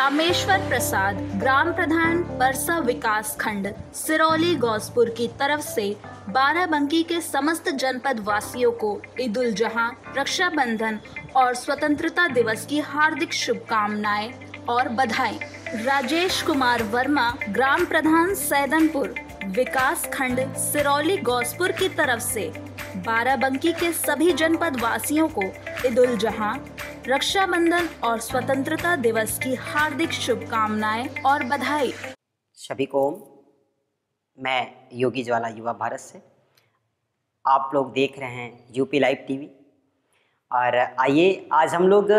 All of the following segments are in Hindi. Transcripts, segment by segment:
रामेश्वर प्रसाद, ग्राम प्रधान परसा विकास खंड, सिरौली गौसपुर की तरफ से बाराबंकी के समस्त जनपद वासियों को ईद उल जुहा, रक्षाबंधन और स्वतंत्रता दिवस की हार्दिक शुभकामनाएं और बधाई। राजेश कुमार वर्मा, ग्राम प्रधान सैदनपुर, विकास खंड, सिरौली गौसपुर की तरफ से बाराबंकी के सभी जनपद वासियों को ईद उल जुहा, रक्षाबंधन और स्वतंत्रता दिवस की हार्दिक शुभकामनाएं और बधाई। सभी को मैं योगी ज्वाला युवा भारत से, आप लोग देख रहे हैं यूपी लाइव टीवी। और आइए आज हम लोग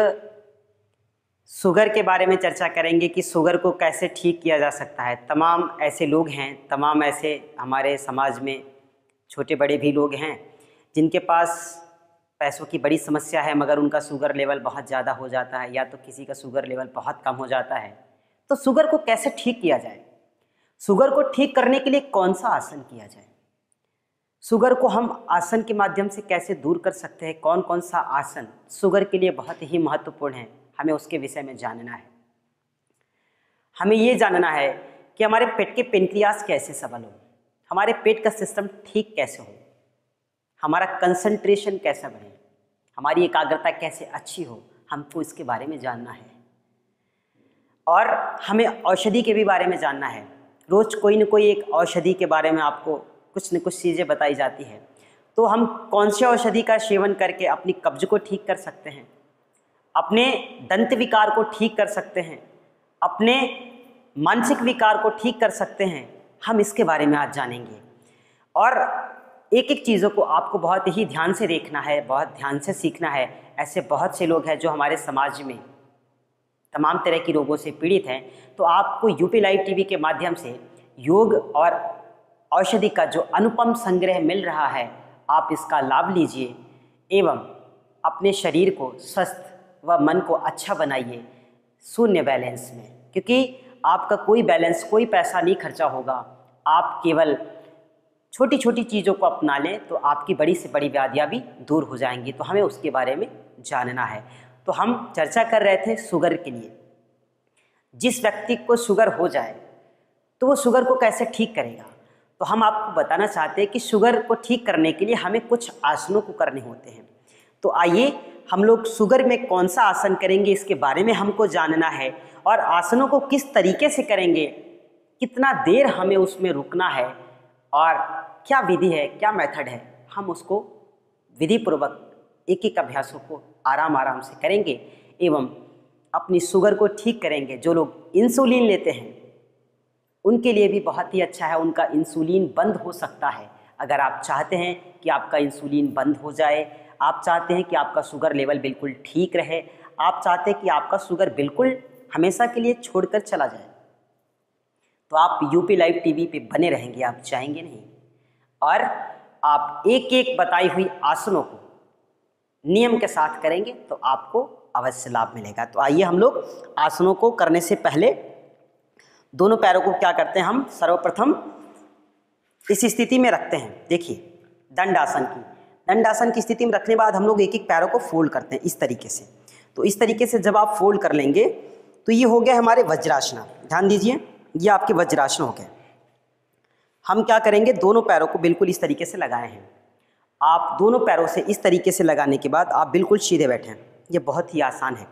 शुगर के बारे में चर्चा करेंगे कि शुगर को कैसे ठीक किया जा सकता है। तमाम ऐसे लोग हैं, तमाम ऐसे हमारे समाज में छोटे बड़े भी लोग हैं जिनके पास पैसों की बड़ी समस्या है, मगर उनका शुगर लेवल बहुत ज़्यादा हो जाता है या तो किसी का शुगर लेवल बहुत कम हो जाता है। तो शुगर को कैसे ठीक किया जाए, शुगर को ठीक करने के लिए कौन सा आसन किया जाए, शुगर को हम आसन के माध्यम से कैसे दूर कर सकते हैं, कौन कौन सा आसन शुगर के लिए बहुत ही महत्वपूर्ण है, हमें उसके विषय में जानना है। हमें ये जानना है कि हमारे पेट के पेनक्रियास कैसे सबल हो, हमारे पेट का सिस्टम ठीक कैसे हो, हमारा कंसंट्रेशन कैसा बढ़े, हमारी एकाग्रता कैसे अच्छी हो, हमको इसके बारे में जानना है। और हमें औषधि के भी बारे में जानना है। रोज़ कोई न कोई एक औषधि के बारे में आपको कुछ न कुछ चीज़ें बताई जाती है। तो हम कौन से औषधि का सेवन करके अपनी कब्ज को ठीक कर सकते हैं, अपने दंत विकार को ठीक कर सकते हैं, अपने मानसिक विकार को ठीक कर सकते हैं, हम इसके बारे में आज जानेंगे। और एक एक चीज़ों को आपको बहुत ही ध्यान से देखना है, बहुत ध्यान से सीखना है। ऐसे बहुत से लोग हैं जो हमारे समाज में तमाम तरह की रोगों से पीड़ित हैं। तो आपको यूपी लाइव टीवी के माध्यम से योग और औषधि का जो अनुपम संग्रह मिल रहा है, आप इसका लाभ लीजिए एवं अपने शरीर को स्वस्थ व मन को अच्छा बनाइए शून्य बैलेंस में, क्योंकि आपका कोई बैलेंस, कोई पैसा नहीं खर्चा होगा। आप केवल छोटी छोटी चीज़ों को अपना लें तो आपकी बड़ी से बड़ी व्याधियाँ भी दूर हो जाएंगी। तो हमें उसके बारे में जानना है। तो हम चर्चा कर रहे थे शुगर के लिए। जिस व्यक्ति को शुगर हो जाए तो वो शुगर को कैसे ठीक करेगा, तो हम आपको बताना चाहते हैं कि शुगर को ठीक करने के लिए हमें कुछ आसनों को करने होते हैं। तो आइए हम लोग शुगर में कौन सा आसन करेंगे इसके बारे में हमको जानना है, और आसनों को किस तरीके से करेंगे, कितना देर हमें उसमें रुकना है और क्या विधि है, क्या मेथड है, हम उसको विधि पूर्वक एक एक अभ्यासों को आराम आराम से करेंगे एवं अपनी शुगर को ठीक करेंगे। जो लोग इंसुलिन लेते हैं उनके लिए भी बहुत ही अच्छा है, उनका इंसुलिन बंद हो सकता है। अगर आप चाहते हैं कि आपका इंसुलिन बंद हो जाए, आप चाहते हैं कि आपका शुगर लेवल बिल्कुल ठीक रहे, आप चाहते हैं कि आपका शुगर बिल्कुल हमेशा के लिए छोड़कर चला जाए, तो आप यूपी लाइव टीवी पे बने रहेंगे, आप जाएंगे नहीं। और आप एक एक बताई हुई आसनों को नियम के साथ करेंगे तो आपको अवश्य लाभ मिलेगा। तो आइए हम लोग आसनों को करने से पहले दोनों पैरों को क्या करते हैं, हम सर्वप्रथम इस स्थिति में रखते हैं। देखिए दंडासन की स्थिति में रखने के बाद हम लोग एक एक पैरों को फोल्ड करते हैं इस तरीके से। तो इस तरीके से जब आप फोल्ड कर लेंगे तो ये हो गया हमारे वज्रासन। ध्यान दीजिए, ये आपके वज्रासन हो गए। हम क्या करेंगे, दोनों पैरों को बिल्कुल इस तरीके से लगाए हैं। आप दोनों पैरों से इस तरीके से लगाने के बाद आप बिल्कुल सीधे बैठें। ये बहुत ही आसान है।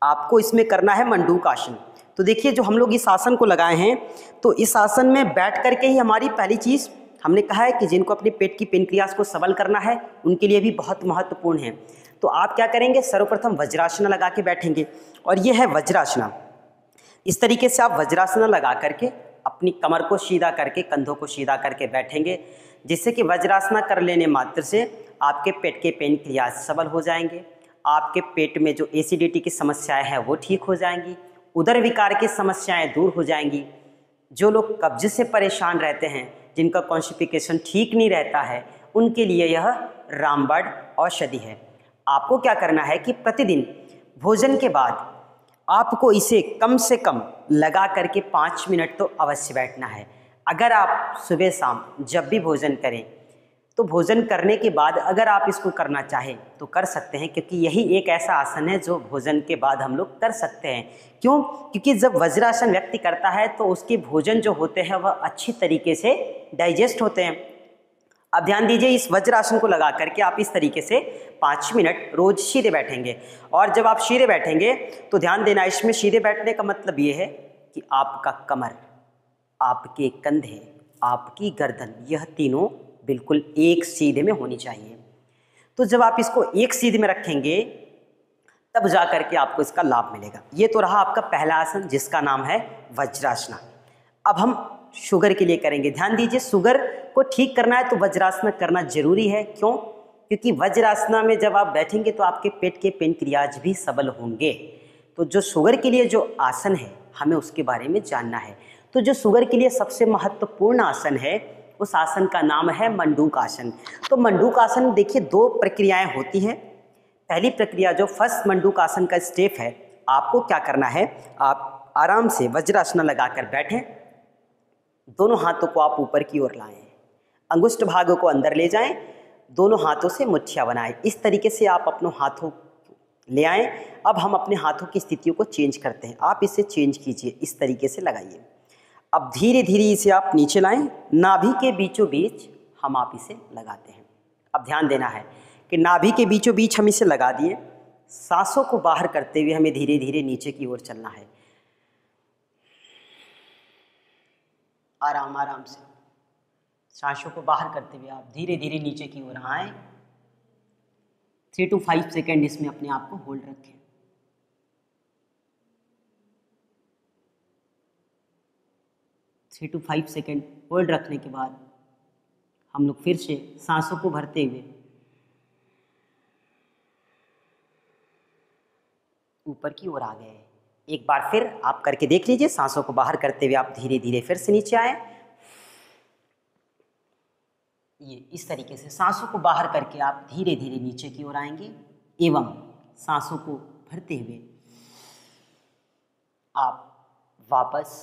आपको इसमें करना है मंडूक आसन। तो देखिए, जो हम लोग इस आसन को लगाए हैं, तो इस आसन में बैठ करके ही हमारी पहली चीज़ हमने कहा है कि जिनको अपने पेट की पेनक्रियास को सबल करना है उनके लिए भी बहुत महत्वपूर्ण है। तो आप क्या करेंगे, सर्वप्रथम वज्रासन लगा के बैठेंगे। और ये है वज्रासन। इस तरीके से आप वज्रासन लगा करके अपनी कमर को सीधा करके, कंधों को सीधा करके बैठेंगे, जिससे कि वज्रासन कर लेने मात्र से आपके पेट के पेनक्रियास सबल हो जाएंगे। आपके पेट में जो एसिडिटी की समस्याएं हैं वो ठीक हो जाएंगी, उदर विकार की समस्याएं दूर हो जाएंगी। जो लोग कब्ज से परेशान रहते हैं, जिनका कॉन्स्टिपेशन ठीक नहीं रहता है, उनके लिए यह रामबाण औषधि है। आपको क्या करना है कि प्रतिदिन भोजन के बाद आपको इसे कम से कम लगा करके 5 मिनट तो अवश्य बैठना है। अगर आप सुबह शाम जब भी भोजन करें तो भोजन करने के बाद अगर आप इसको करना चाहें तो कर सकते हैं, क्योंकि यही एक ऐसा आसन है जो भोजन के बाद हम लोग कर सकते हैं। क्यों? क्योंकि जब वज्रासन व्यक्ति करता है तो उसके भोजन जो होते हैं वह अच्छी तरीके से डाइजेस्ट होते हैं। अब ध्यान दीजिए, इस वज्रासन को लगा करके आप इस तरीके से 5 मिनट रोज सीधे बैठेंगे। और जब आप सीधे बैठेंगे तो ध्यान देना, इसमें सीधे बैठने का मतलब ये है कि आपका कमर, आपके कंधे, आपकी गर्दन, यह तीनों बिल्कुल एक सीधे में होनी चाहिए। तो जब आप इसको एक सीधे में रखेंगे तब जा करके आपको इसका लाभ मिलेगा। ये तो रहा आपका पहला आसन जिसका नाम है वज्रासना। अब हम शुगर के लिए करेंगे। ध्यान दीजिए, शुगर को ठीक करना है तो वज्रासना करना जरूरी है। क्यों? क्योंकि वज्रासना में जब आप बैठेंगे तो आपके पेट के पेनक्रियाज भी सबल होंगे। तो जो शुगर के लिए जो आसन है हमें उसके बारे में जानना है। तो जो शुगर के लिए सबसे महत्वपूर्ण आसन है उस आसन का नाम है मंडूक आसन। तो मंडूक आसन देखिए 2 प्रक्रियाएं होती हैं। पहली प्रक्रिया जो फर्स्ट मंडूक आसन का स्टेप है, आपको क्या करना है, आप आराम से वज्रासना लगाकर बैठें, दोनों हाथों को आप ऊपर की ओर लाएं, अंगुष्ठ भागों को अंदर ले जाएं, दोनों हाथों से मुठ्ठियां बनाएं। इस तरीके से आप अपने हाथों ले आएं। अब हम अपने हाथों की स्थितियों को चेंज करते हैं। आप इसे चेंज कीजिए, इस तरीके से लगाइए। अब धीरे धीरे इसे आप नीचे लाएं, नाभि के बीचों बीच हम आप इसे लगाते हैं। अब ध्यान देना है कि नाभि के बीचों बीच हम इसे लगा दिए, सांसों को बाहर करते हुए हमें धीरे धीरे नीचे की ओर चलना है। आराम आराम से सांसों को बाहर करते हुए आप धीरे धीरे नीचे की ओर आएं। 3 to 5 सेकेंड इसमें अपने आप को होल्ड रखें। थ्री टू 5 सेकेंड होल्ड रखने के बाद हम लोग फिर से सांसों को भरते हुए ऊपर की ओर आ गए। एक बार फिर आप करके देख लीजिए। सांसों को बाहर करते हुए आप धीरे धीरे फिर से नीचे आए। ये इस तरीके से सांसों को बाहर करके आप धीरे धीरे नीचे की ओर आएंगे एवं सांसों को भरते हुए आप वापस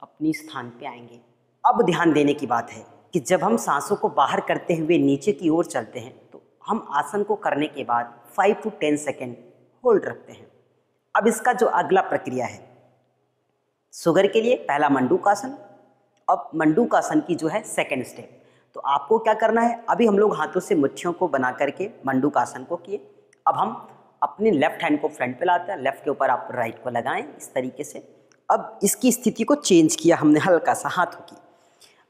अपनी स्थान पे आएंगे। अब ध्यान देने की बात है कि जब हम सांसों को बाहर करते हुए नीचे की ओर चलते हैं तो हम आसन को करने के बाद 5 to 10 सेकेंड होल्ड रखते हैं। अब इसका जो अगला प्रक्रिया है, शुगर के लिए पहला मंडूक आसन, अब मंडूक आसन की जो है सेकेंड स्टेप। तो आपको क्या करना है, अभी हम लोग हाथों से मुट्ठियों को बना करके मंडूक आसन को किए। अब हम अपने लेफ्ट हैंड को फ्रंट पे लाते हैं, लेफ्ट के ऊपर आप राइट को लगाएं इस तरीके से। अब इसकी स्थिति को चेंज किया हमने हल्का सा हाथों की।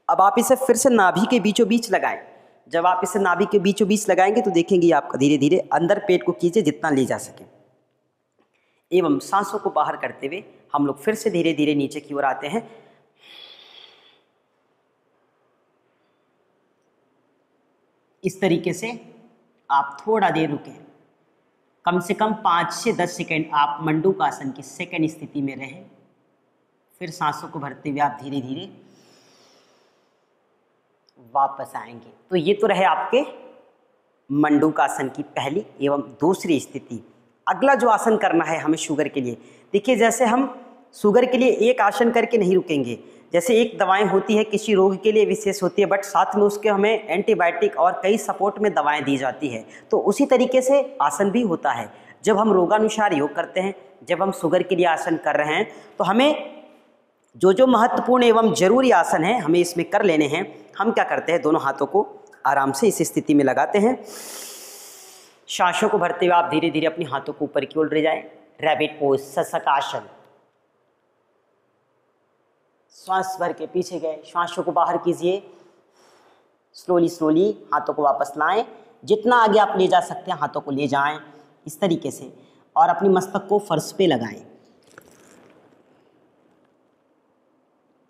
अब आप इसे फिर से नाभि के बीचों बीच लगाएं। जब आप इसे नाभि के बीचों बीच लगाएंगे तो देखेंगे आपका धीरे धीरे अंदर पेट को कीजिए जितना ले जा सके एवं सांसों को बाहर करते हुए हम लोग फिर से धीरे धीरे नीचे की ओर आते हैं। इस तरीके से आप थोड़ा देर रुकें, कम से कम 5 से 10 सेकेंड आप मंडूक आसन की सेकंड स्थिति में रहें। फिर सांसों को भरते हुए आप धीरे धीरे वापस आएंगे। तो ये तो रहे आपके मंडूक आसन की पहली एवं दूसरी स्थिति। अगला जो आसन करना है हमें शुगर के लिए, देखिए जैसे हम शुगर के लिए एक आसन करके नहीं रुकेंगे। जैसे एक दवाएं होती है किसी रोग के लिए विशेष होती है, बट साथ में उसके हमें एंटीबायोटिक और कई सपोर्ट में दवाएं दी जाती है। तो उसी तरीके से आसन भी होता है। जब हम रोगानुसार योग करते हैं, जब हम शुगर के लिए आसन कर रहे हैं तो हमें जो महत्वपूर्ण एवं जरूरी आसन है हमें इसमें कर लेने हैं। हम क्या करते हैं, दोनों हाथों को आराम से इस स्थिति में लगाते हैं। सांसों को भरते हुए आप धीरे धीरे अपने हाथों को ऊपर की ओर ले जाएं। रैबिट पोज, सशक आसन। श्वास भर के पीछे गए, सांसों को बाहर कीजिए। स्लोली स्लोली हाथों को वापस लाएं। जितना आगे आप ले जा सकते हैं हाथों को ले जाएं इस तरीके से, और अपनी मस्तक को फर्श पे लगाएं।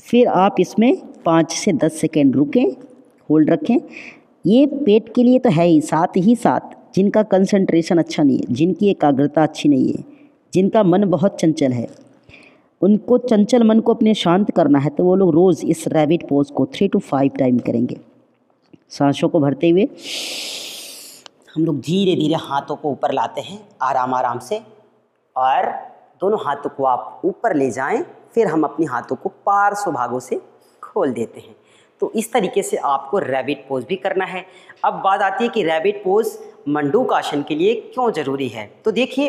फिर आप इसमें 5 से 10 सेकेंड रुकें, होल्ड रखें। ये पेट के लिए तो है ही साथ जिनका कंसंट्रेशन अच्छा नहीं है, जिनकी एकाग्रता अच्छी नहीं है, जिनका मन बहुत चंचल है, उनको चंचल मन को अपने शांत करना है तो वो लोग रोज़ इस रैबिट पोज को 3 to 5 टाइम करेंगे। सांसों को भरते हुए हम लोग धीरे धीरे हाथों को ऊपर लाते हैं आराम आराम से, और दोनों हाथों को आप ऊपर ले जाएं। फिर हम अपने हाथों को पार्श्व भागों से खोल देते हैं। तो इस तरीके से आपको रैबिट पोज भी करना है। अब बात आती है कि रैबिट पोज मंडूक आसन के लिए क्यों ज़रूरी है। तो देखिए,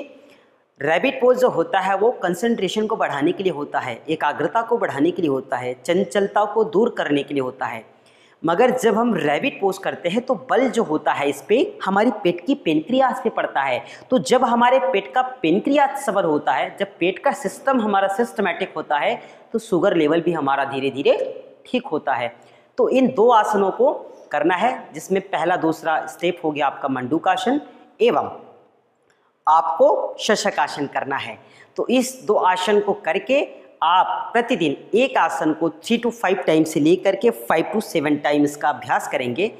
रैबिट पोज जो होता है वो कंसंट्रेशन को बढ़ाने के लिए होता है, एकाग्रता को बढ़ाने के लिए होता है, चंचलता को दूर करने के लिए होता है। मगर जब हम रैबिट पोज करते हैं तो बल जो होता है इस पे हमारी पेट की पेनक्रियास पे पड़ता है। तो जब हमारे पेट का पेनक्रियास सबल होता है, जब पेट का सिस्टम हमारा सिस्टमैटिक होता है, तो शुगर लेवल भी हमारा धीरे धीरे ठीक होता है। तो इन 2 आसनों को करना है, जिसमें पहला दूसरा स्टेप हो गया आपका मंडूकासन एवं आपको शशकासन करना है। तो इस 2 आसन को करके आप प्रतिदिन एक आसन को 3 to 5 टाइम से लेकर के 5 to 7 टाइम्स का अभ्यास करेंगे।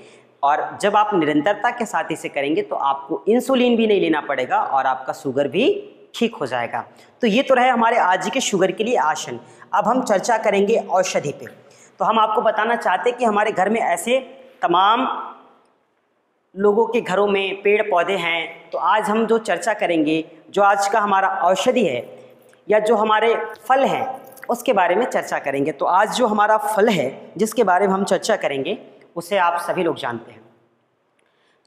और जब आप निरंतरता के साथ इसे करेंगे तो आपको इंसुलिन भी नहीं लेना पड़ेगा और आपका शुगर भी ठीक हो जाएगा। तो ये तो रहे हमारे आज के शुगर के लिए आसन। अब हम चर्चा करेंगे औषधि पे। तो हम आपको बताना चाहते हैं कि हमारे घर में ऐसे तमाम लोगों के घरों में पेड़ पौधे हैं। तो आज हम जो चर्चा करेंगे, जो आज का हमारा औषधि है या जो हमारे फल हैं, उसके बारे में चर्चा करेंगे। तो आज जो हमारा फल है जिसके बारे में हम चर्चा करेंगे उसे आप सभी लोग जानते हैं।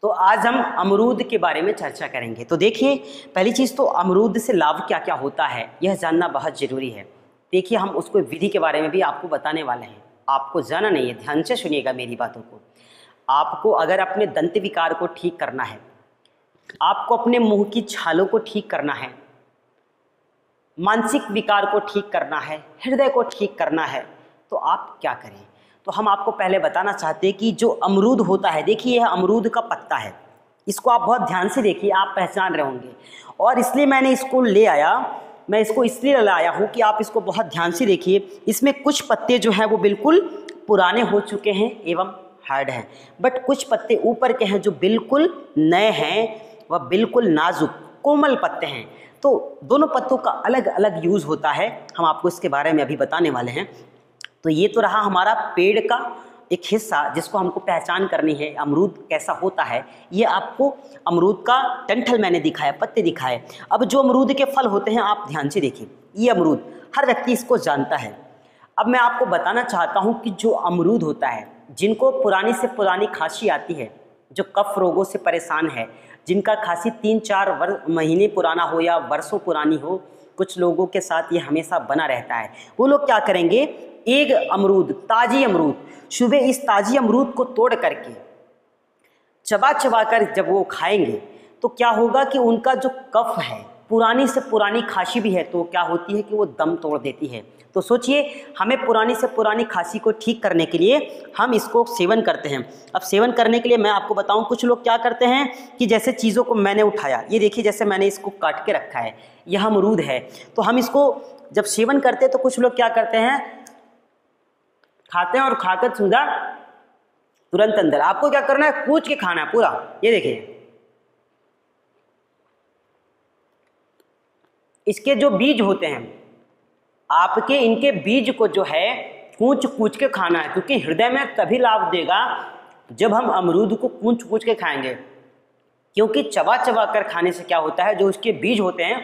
तो आज हम अमरूद के बारे में चर्चा करेंगे। तो देखिए, पहली चीज़ तो अमरूद से लाभ क्या क्या होता है यह जानना बहुत ज़रूरी है। देखिए, हम उसको विधि के बारे में भी आपको बताने वाले हैं। आपको जाना नहीं है, ध्यान से सुनिएगा मेरी बातों को। आपको अगर अपने दंत विकार को ठीक करना है, आपको अपने मुंह की छालों को ठीक करना है, मानसिक विकार को ठीक करना है, हृदय को ठीक करना है, तो आप क्या करें। तो हम आपको पहले बताना चाहते हैं कि जो अमरूद होता है, देखिए यह अमरूद का पत्ता है, इसको आप बहुत ध्यान से देखिए, आप पहचान रहे होंगे। और इसलिए मैंने इसको ले आया, मैं इसको इसलिए लाया हूँ कि आप इसको बहुत ध्यान से देखिए। इसमें कुछ पत्ते जो हैं वो बिल्कुल पुराने हो चुके हैं एवं हार्ड हैं, बट कुछ पत्ते ऊपर के हैं जो बिल्कुल नए हैं, वह बिल्कुल नाजुक कोमल पत्ते हैं। तो दोनों पत्तों का अलग अलग यूज़ होता है, हम आपको इसके बारे में अभी बताने वाले हैं। तो ये तो रहा हमारा पेड़ का एक हिस्सा जिसको हमको पहचान करनी है, अमरूद कैसा होता है। ये आपको अमरूद का डंठल मैंने दिखाया, पत्ते दिखाए। अब जो अमरूद के फल होते हैं आप ध्यान से देखिए, ये अमरूद हर व्यक्ति इसको जानता है। अब मैं आपको बताना चाहता हूँ कि जो अमरूद होता है, जिनको पुरानी से पुरानी खांसी आती है, जो कफ रोगों से परेशान है, जिनका खांसी 3-4 महीने पुराना हो या वर्षों पुरानी हो, कुछ लोगों के साथ ये हमेशा बना रहता है, वो लोग क्या करेंगे, एक अमरूद, ताज़ी अमरूद, सुबह इस ताज़ी अमरूद को तोड़ करके चबा चबा कर जब वो खाएंगे तो क्या होगा कि उनका जो कफ है, पुरानी से पुरानी खांसी भी है, तो क्या होती है कि वो दम तोड़ देती है। तो सोचिए, हमें पुरानी से पुरानी खांसी को ठीक करने के लिए हम इसको सेवन करते हैं। अब सेवन करने के लिए मैं आपको बताऊं, कुछ लोग क्या करते हैं कि जैसे चीज़ों को मैंने उठाया, ये देखिए जैसे मैंने इसको काट के रखा है, यह अमरूद है, तो हम इसको जब सेवन करते हैं तो कुछ लोग क्या करते हैं, खाते हैं और खाकर सीधा तुरंत अंदर। आपको क्या करना है, कूच के खाना है पूरा। ये देखिए, इसके जो बीज होते हैं, आपके इनके बीज को जो है कूच कूच के खाना है, क्योंकि हृदय में तभी लाभ देगा जब हम अमरूद को कूच कूच के खाएंगे। क्योंकि चबा चबा कर खाने से क्या होता है, जो उसके बीज होते हैं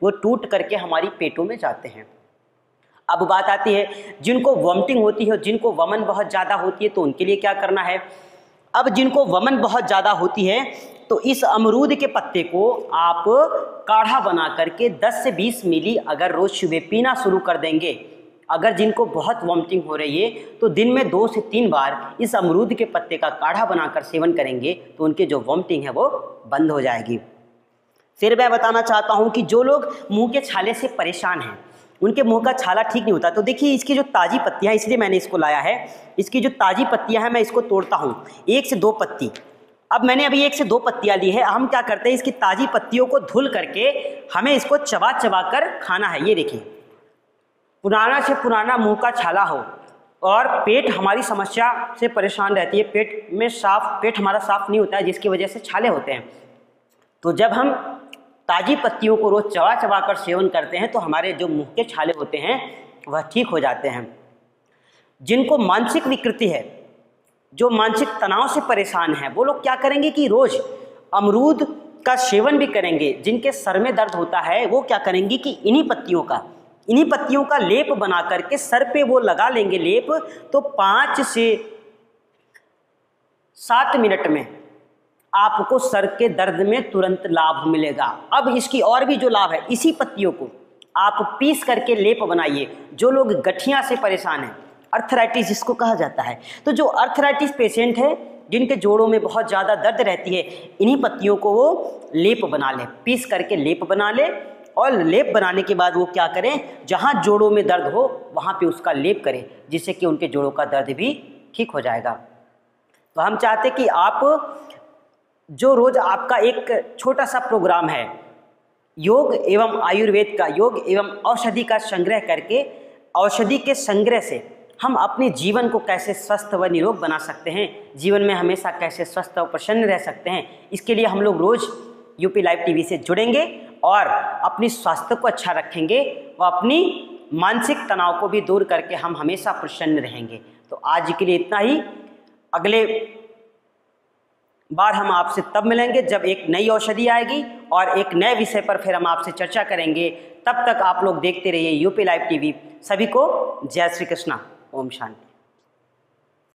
वो टूट करके हमारी पेटों में जाते हैं। अब बात आती है जिनको वॉमिटिंग होती है, जिनको वमन बहुत ज़्यादा होती है, तो उनके लिए क्या करना है। अब जिनको वमन बहुत ज़्यादा होती है तो इस अमरूद के पत्ते को आप काढ़ा बना करके 10 से 20 मिली अगर रोज़ सुबह पीना शुरू कर देंगे, अगर जिनको बहुत वॉमिटिंग हो रही है तो दिन में 2 से 3 बार इस अमरूद के पत्ते का काढ़ा बनाकर सेवन करेंगे तो उनके जो वॉमिटिंग है वो बंद हो जाएगी। फिर मैं बताना चाहता हूँ कि जो लोग मुंह के छाले से परेशान हैं, उनके मुंह का छाला ठीक नहीं होता, तो देखिए इसकी जो ताज़ी पत्तियाँ, इसलिए मैंने इसको लाया है, इसकी जो ताज़ी पत्तियाँ हैं मैं इसको तोड़ता हूँ, 1 से 2 पत्ती। अब मैंने अभी 1 से 2 पत्तियाँ ली है। हम क्या करते हैं, इसकी ताज़ी पत्तियों को धुल करके हमें इसको चबा चबा कर खाना है। ये देखिए, पुराना से पुराना मुंह का छाला हो और पेट हमारी समस्या से परेशान रहती है, पेट हमारा साफ नहीं होता है, जिसकी वजह से छाले होते हैं। तो जब हम ताज़ी पत्तियों को रोज़ चबा चबा कर सेवन करते हैं तो हमारे जो मुंह के छाले होते हैं वह ठीक हो जाते हैं। जिनको मानसिक विकृति है, जो मानसिक तनाव से परेशान है, वो लोग क्या करेंगे कि रोज़ अमरूद का सेवन भी करेंगे। जिनके सर में दर्द होता है वो क्या करेंगे कि इन्हीं पत्तियों का लेप बना करके सर पे वो लगा लेंगे लेप, तो 5 से 7 मिनट में आपको सर के दर्द में तुरंत लाभ मिलेगा। अब इसकी और भी जो लाभ है, इसी पत्तियों को आप पीस करके लेप बनाइए। जो लोग गठिया से परेशान हैं, अर्थराइटिस जिसको कहा जाता है, तो जो अर्थराइटिस पेशेंट है जिनके जोड़ों में बहुत ज़्यादा दर्द रहती है, इन्हीं पत्तियों को वो लेप बना ले, पीस करके लेप बना ले। और लेप बनाने के बाद वो क्या करें, जहाँ जोड़ों में दर्द हो वहाँ पे उसका लेप करें, जिससे कि उनके जोड़ों का दर्द भी ठीक हो जाएगा। तो हम चाहते कि आप जो रोज़ आपका एक छोटा सा प्रोग्राम है योग एवं आयुर्वेद का, योग एवं औषधि का संग्रह करके, औषधि के संग्रह से हम अपने जीवन को कैसे स्वस्थ व निरोग बना सकते हैं, जीवन में हमेशा कैसे स्वस्थ और प्रसन्न रह सकते हैं, इसके लिए हम लोग रोज़ यूपी लाइव टीवी से जुड़ेंगे और अपनी स्वास्थ्य को अच्छा रखेंगे व अपनी मानसिक तनाव को भी दूर करके हम हमेशा प्रसन्न रहेंगे। तो आज के लिए इतना ही। अगले बार हम आपसे तब मिलेंगे जब एक नई औषधि आएगी और एक नए विषय पर फिर हम आपसे चर्चा करेंगे। तब तक आप लोग देखते रहिए यूपी लाइव टीवी। सभी को जय श्री कृष्णा। ओम शांति।